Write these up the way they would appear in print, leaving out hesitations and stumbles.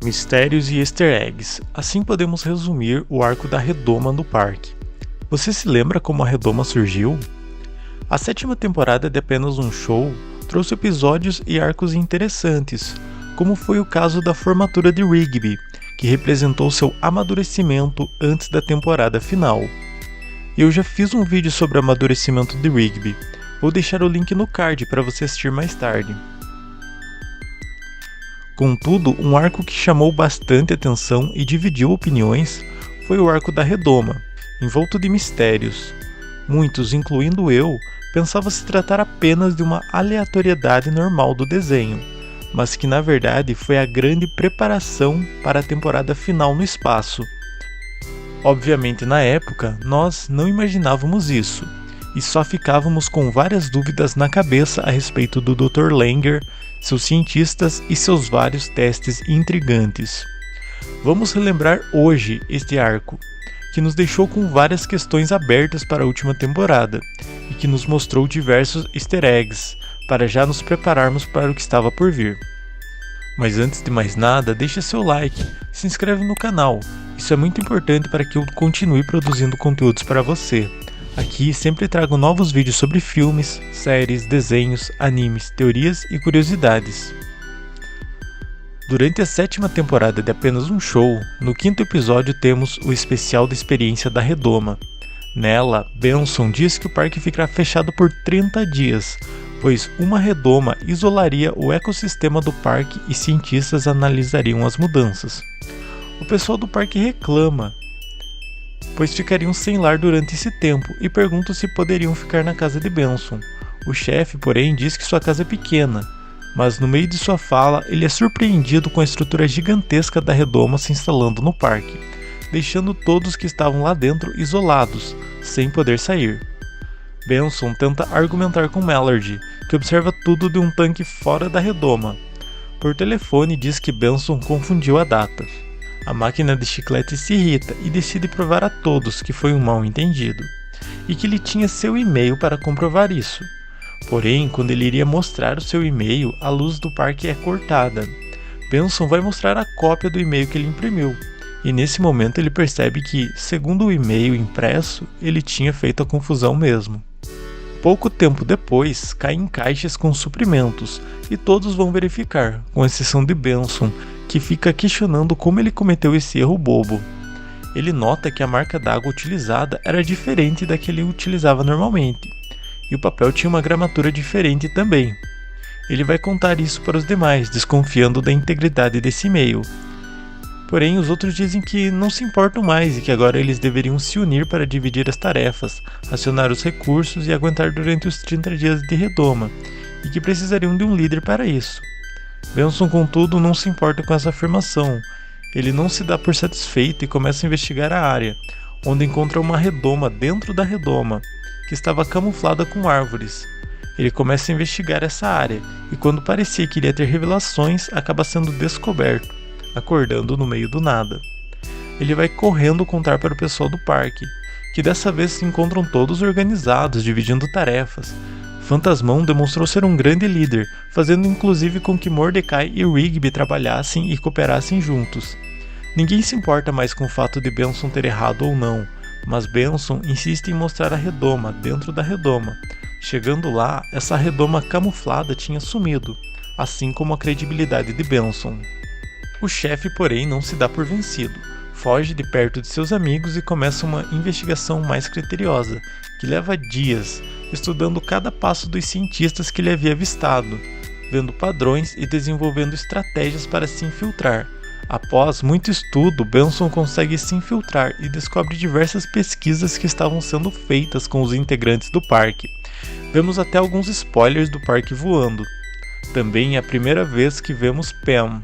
Mistérios e easter eggs. Assim podemos resumir o arco da Redoma no parque. Você se lembra como a Redoma surgiu? A 7ª temporada de Apenas um Show trouxe episódios e arcos interessantes, como foi o caso da formatura de Rigby, que representou seu amadurecimento antes da temporada final. Eu já fiz um vídeo sobre o amadurecimento de Rigby, vou deixar o link no card para você assistir mais tarde. Contudo, um arco que chamou bastante atenção e dividiu opiniões foi o arco da Redoma, envolto de mistérios. Muitos, incluindo eu, pensavam se tratar apenas de uma aleatoriedade normal do desenho, mas que na verdade foi a grande preparação para a temporada final no espaço. Obviamente, na época, nós não imaginávamos isso, e só ficávamos com várias dúvidas na cabeça a respeito do Dr. Langer, seus cientistas e seus vários testes intrigantes. Vamos relembrar hoje este arco, que nos deixou com várias questões abertas para a última temporada, e que nos mostrou diversos easter eggs, para já nos prepararmos para o que estava por vir. Mas antes de mais nada, deixe seu like, se inscreve no canal, isso é muito importante para que eu continue produzindo conteúdos para você. Aqui sempre trago novos vídeos sobre filmes, séries, desenhos, animes, teorias e curiosidades. Durante a 7ª temporada de Apenas um Show, no 5º episódio temos o especial da experiência da Redoma. Nela, Benson diz que o parque ficará fechado por 30 dias, pois uma redoma isolaria o ecossistema do parque e cientistas analisariam as mudanças. O pessoal do parque reclama, pois ficariam sem lar durante esse tempo e perguntam se poderiam ficar na casa de Benson. O chefe, porém, diz que sua casa é pequena, mas no meio de sua fala ele é surpreendido com a estrutura gigantesca da redoma se instalando no parque, deixando todos que estavam lá dentro isolados, sem poder sair. Benson tenta argumentar com Mallory, que observa tudo de um tanque fora da redoma. Por telefone diz que Benson confundiu a data. A máquina de chiclete se irrita e decide provar a todos que foi um mal-entendido, e que ele tinha seu e-mail para comprovar isso. Porém, quando ele iria mostrar o seu e-mail, a luz do parque é cortada. Benson vai mostrar a cópia do e-mail que ele imprimiu, e nesse momento ele percebe que, segundo o e-mail impresso, ele tinha feito a confusão mesmo. Pouco tempo depois, caem caixas com suprimentos, e todos vão verificar, com exceção de Benson, que fica questionando como ele cometeu esse erro bobo. Ele nota que a marca d'água utilizada era diferente da que ele utilizava normalmente, e o papel tinha uma gramatura diferente também. Ele vai contar isso para os demais, desconfiando da integridade desse e-mail. Porém, os outros dizem que não se importam mais e que agora eles deveriam se unir para dividir as tarefas, acionar os recursos e aguentar durante os 30 dias de redoma, e que precisariam de um líder para isso. Benson, contudo, não se importa com essa afirmação. Ele não se dá por satisfeito e começa a investigar a área, onde encontra uma redoma dentro da redoma, que estava camuflada com árvores. Ele começa a investigar essa área, e quando parecia que iria ter revelações, acaba sendo descoberto, acordando no meio do nada. Ele vai correndo contar para o pessoal do parque, que dessa vez se encontram todos organizados, dividindo tarefas. Fantasmão demonstrou ser um grande líder, fazendo inclusive com que Mordecai e Rigby trabalhassem e cooperassem juntos. Ninguém se importa mais com o fato de Benson ter errado ou não, mas Benson insiste em mostrar a redoma dentro da redoma. Chegando lá, essa redoma camuflada tinha sumido, assim como a credibilidade de Benson. O chefe, porém, não se dá por vencido. Foge de perto de seus amigos e começa uma investigação mais criteriosa, que leva dias, estudando cada passo dos cientistas que ele havia avistado, vendo padrões e desenvolvendo estratégias para se infiltrar. Após muito estudo, Benson consegue se infiltrar e descobre diversas pesquisas que estavam sendo feitas com os integrantes do parque. Vemos até alguns spoilers do parque voando. Também é a primeira vez que vemos Pam.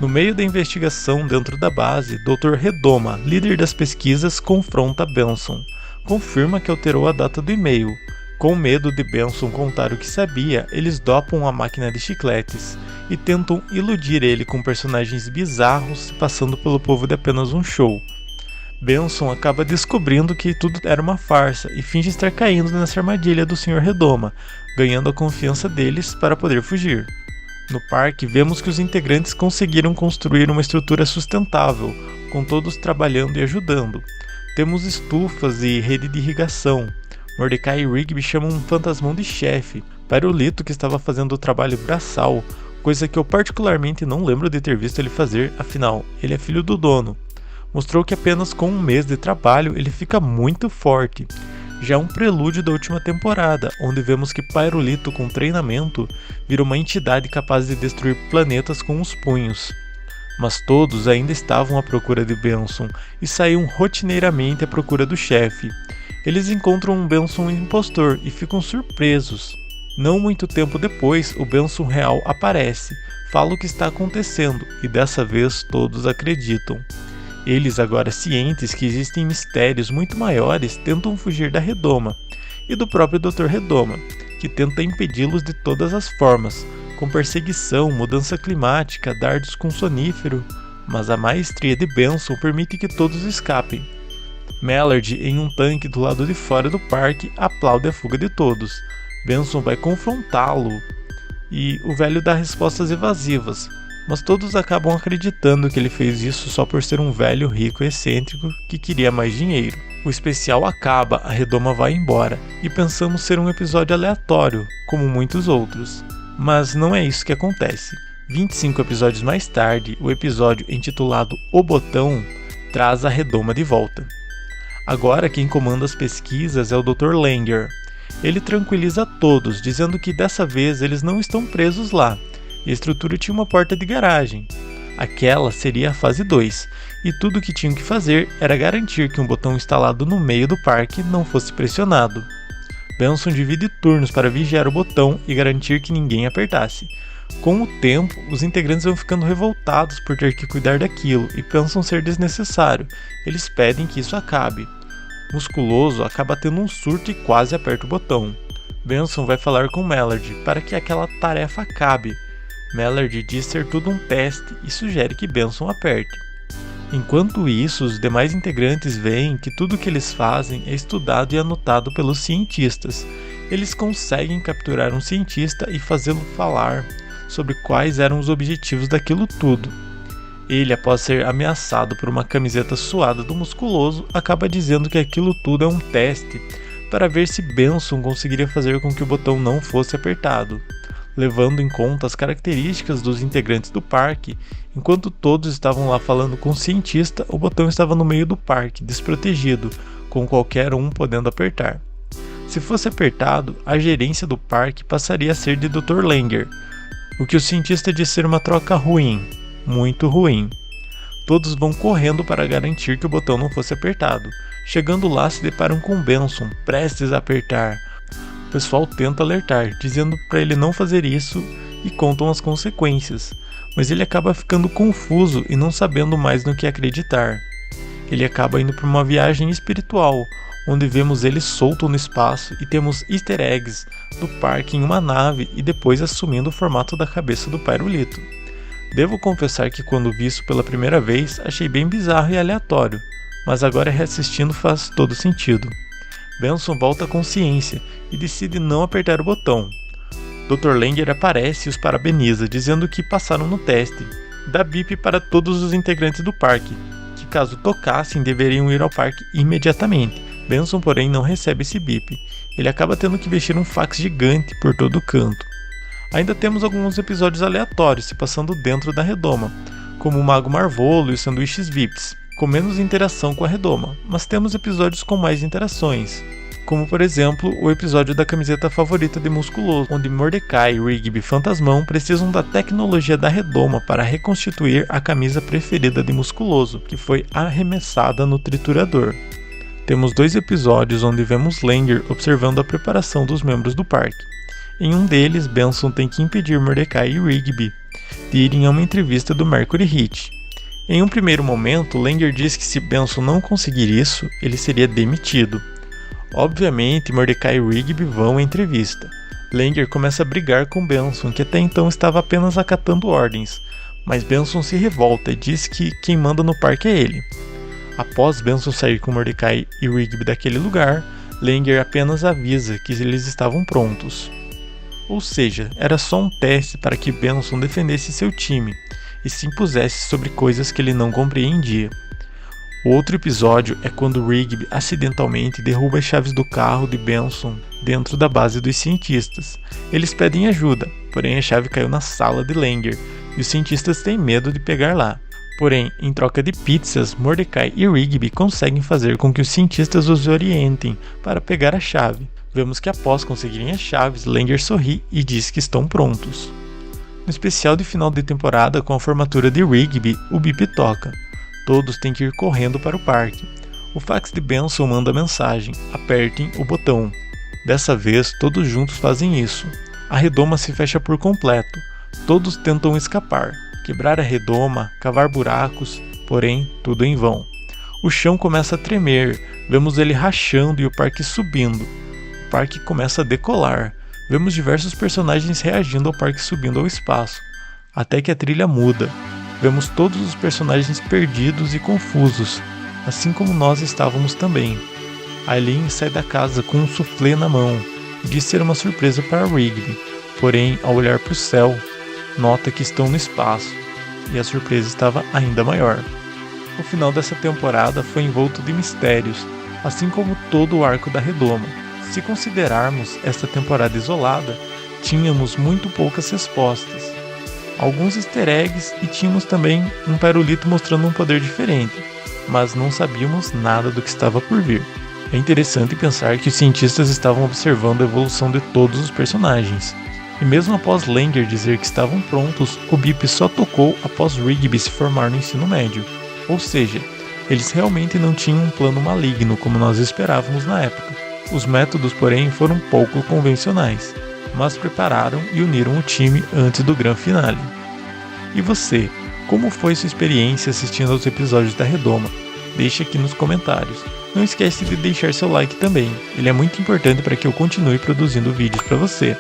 No meio da investigação dentro da base, Dr. Redoma, líder das pesquisas, confronta Benson. Confirma que alterou a data do e-mail. Com medo de Benson contar o que sabia, eles dopam a máquina de chicletes e tentam iludir ele com personagens bizarros se passando pelo povo de Apenas um Show. Benson acaba descobrindo que tudo era uma farsa e finge estar caindo nessa armadilha do Sr. Redoma, ganhando a confiança deles para poder fugir. No parque, vemos que os integrantes conseguiram construir uma estrutura sustentável, com todos trabalhando e ajudando. Temos estufas e rede de irrigação. Mordecai e Rigby chamam um fantasmão de chefe, Pyrolito, que estava fazendo o trabalho braçal, coisa que eu particularmente não lembro de ter visto ele fazer, afinal, ele é filho do dono. Mostrou que apenas com um mês de trabalho ele fica muito forte. Já um prelúdio da última temporada, onde vemos que Pyrolito, com treinamento, vira uma entidade capaz de destruir planetas com os punhos. Mas todos ainda estavam à procura de Benson e saíam rotineiramente à procura do chefe. Eles encontram um Benson impostor e ficam surpresos. Não muito tempo depois, o Benson real aparece, fala o que está acontecendo e dessa vez todos acreditam. Eles, agora cientes que existem mistérios muito maiores, tentam fugir da Redoma e do próprio Dr. Redoma, que tenta impedi-los de todas as formas, com perseguição, mudança climática, dardos com sonífero, mas a maestria de Benson permite que todos escapem. Mallard, em um tanque do lado de fora do parque, aplaude a fuga de todos. Benson vai confrontá-lo e o velho dá respostas evasivas, mas todos acabam acreditando que ele fez isso só por ser um velho rico e excêntrico que queria mais dinheiro. O especial acaba, a Redoma vai embora e pensamos ser um episódio aleatório, como muitos outros. Mas não é isso que acontece. 25 episódios mais tarde, o episódio intitulado O Botão traz a Redoma de volta. Agora quem comanda as pesquisas é o Dr. Langer. Ele tranquiliza todos, dizendo que dessa vez eles não estão presos lá, e a estrutura tinha uma porta de garagem. Aquela seria a fase 2, e tudo o que tinham que fazer era garantir que um botão instalado no meio do parque não fosse pressionado. Benson divide turnos para vigiar o botão e garantir que ninguém apertasse. Com o tempo, os integrantes vão ficando revoltados por ter que cuidar daquilo e pensam ser desnecessário. Eles pedem que isso acabe. Musculoso acaba tendo um surto e quase aperta o botão. Benson vai falar com Mallard para que aquela tarefa acabe. Mallard diz ser tudo um teste e sugere que Benson aperte. Enquanto isso, os demais integrantes veem que tudo o que eles fazem é estudado e anotado pelos cientistas. Eles conseguem capturar um cientista e fazê-lo falar sobre quais eram os objetivos daquilo tudo. Ele, após ser ameaçado por uma camiseta suada do Musculoso, acaba dizendo que aquilo tudo é um teste para ver se Benson conseguiria fazer com que o botão não fosse apertado. Levando em conta as características dos integrantes do parque, enquanto todos estavam lá falando com o cientista, o botão estava no meio do parque, desprotegido, com qualquer um podendo apertar. Se fosse apertado, a gerência do parque passaria a ser de Dr. Langer, o que o cientista diz ser uma troca ruim, muito ruim. Todos vão correndo para garantir que o botão não fosse apertado. Chegando lá, se deparam com Benson, prestes a apertar. O pessoal tenta alertar, dizendo para ele não fazer isso e contam as consequências, mas ele acaba ficando confuso e não sabendo mais no que acreditar. Ele acaba indo para uma viagem espiritual, onde vemos ele solto no espaço e temos easter eggs do parque em uma nave e depois assumindo o formato da cabeça do Pyrolito. Devo confessar que quando vi isso pela primeira vez, achei bem bizarro e aleatório, mas agora reassistindo faz todo sentido. Benson volta à consciência e decide não apertar o botão. Dr. Langer aparece e os parabeniza, dizendo que passaram no teste. Dá bip para todos os integrantes do parque, que caso tocassem deveriam ir ao parque imediatamente. Benson, porém, não recebe esse bip. Ele acaba tendo que vestir um fax gigante por todo o canto. Ainda temos alguns episódios aleatórios se passando dentro da Redoma, como o Mago Marvolo e os sanduíches Vips, com menos interação com a Redoma, mas temos episódios com mais interações, como por exemplo o episódio da camiseta favorita de Musculoso, onde Mordecai, Rigby e Fantasmão precisam da tecnologia da Redoma para reconstituir a camisa preferida de Musculoso, que foi arremessada no triturador. Temos 2 episódios onde vemos Langer observando a preparação dos membros do parque. Em um deles, Benson tem que impedir Mordecai e Rigby de irem a uma entrevista do Mercury Hit. Em um primeiro momento, Langer diz que se Benson não conseguir isso, ele seria demitido. Obviamente, Mordecai e Rigby vão à entrevista. Langer começa a brigar com Benson, que até então estava apenas acatando ordens, mas Benson se revolta e diz que quem manda no parque é ele. Após Benson sair com Mordecai e Rigby daquele lugar, Langer apenas avisa que eles estavam prontos. Ou seja, era só um teste para que Benson defendesse seu time e se impusesse sobre coisas que ele não compreendia. O outro episódio é quando Rigby acidentalmente derruba as chaves do carro de Benson dentro da base dos cientistas. Eles pedem ajuda, porém a chave caiu na sala de Langer e os cientistas têm medo de pegar lá. Porém, em troca de pizzas, Mordecai e Rigby conseguem fazer com que os cientistas os orientem para pegar a chave. Vemos que após conseguirem as chaves, Langer sorri e diz que estão prontos. No especial de final de temporada, com a formatura de Rigby, o bip toca. Todos têm que ir correndo para o parque. O fax de Benson manda a mensagem: apertem o botão. Dessa vez, todos juntos fazem isso. A redoma se fecha por completo. Todos tentam escapar, quebrar a redoma, cavar buracos, porém, tudo em vão. O chão começa a tremer, vemos ele rachando e o parque subindo. O parque começa a decolar. Vemos diversos personagens reagindo ao parque subindo ao espaço, até que a trilha muda. Vemos todos os personagens perdidos e confusos, assim como nós estávamos também. Aileen sai da casa com um soufflé na mão e diz ser uma surpresa para Rigby, porém, ao olhar para o céu, nota que estão no espaço, e a surpresa estava ainda maior. O final dessa temporada foi envolto de mistérios, assim como todo o arco da redoma. Se considerarmos esta temporada isolada, tínhamos muito poucas respostas, alguns easter eggs e tínhamos também um pirulito mostrando um poder diferente, mas não sabíamos nada do que estava por vir. É interessante pensar que os cientistas estavam observando a evolução de todos os personagens, e mesmo após Langer dizer que estavam prontos, o bip só tocou após Rigby se formar no ensino médio, ou seja, eles realmente não tinham um plano maligno como nós esperávamos na época. Os métodos, porém, foram pouco convencionais, mas prepararam e uniram o time antes do grande finale. E você, como foi sua experiência assistindo aos episódios da Redoma? Deixe aqui nos comentários. Não esquece de deixar seu like também, ele é muito importante para que eu continue produzindo vídeos para você.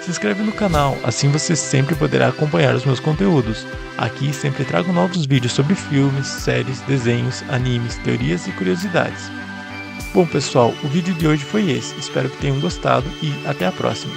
Se inscreve no canal, assim você sempre poderá acompanhar os meus conteúdos. Aqui sempre trago novos vídeos sobre filmes, séries, desenhos, animes, teorias e curiosidades. Bom pessoal, o vídeo de hoje foi esse, espero que tenham gostado e até a próxima.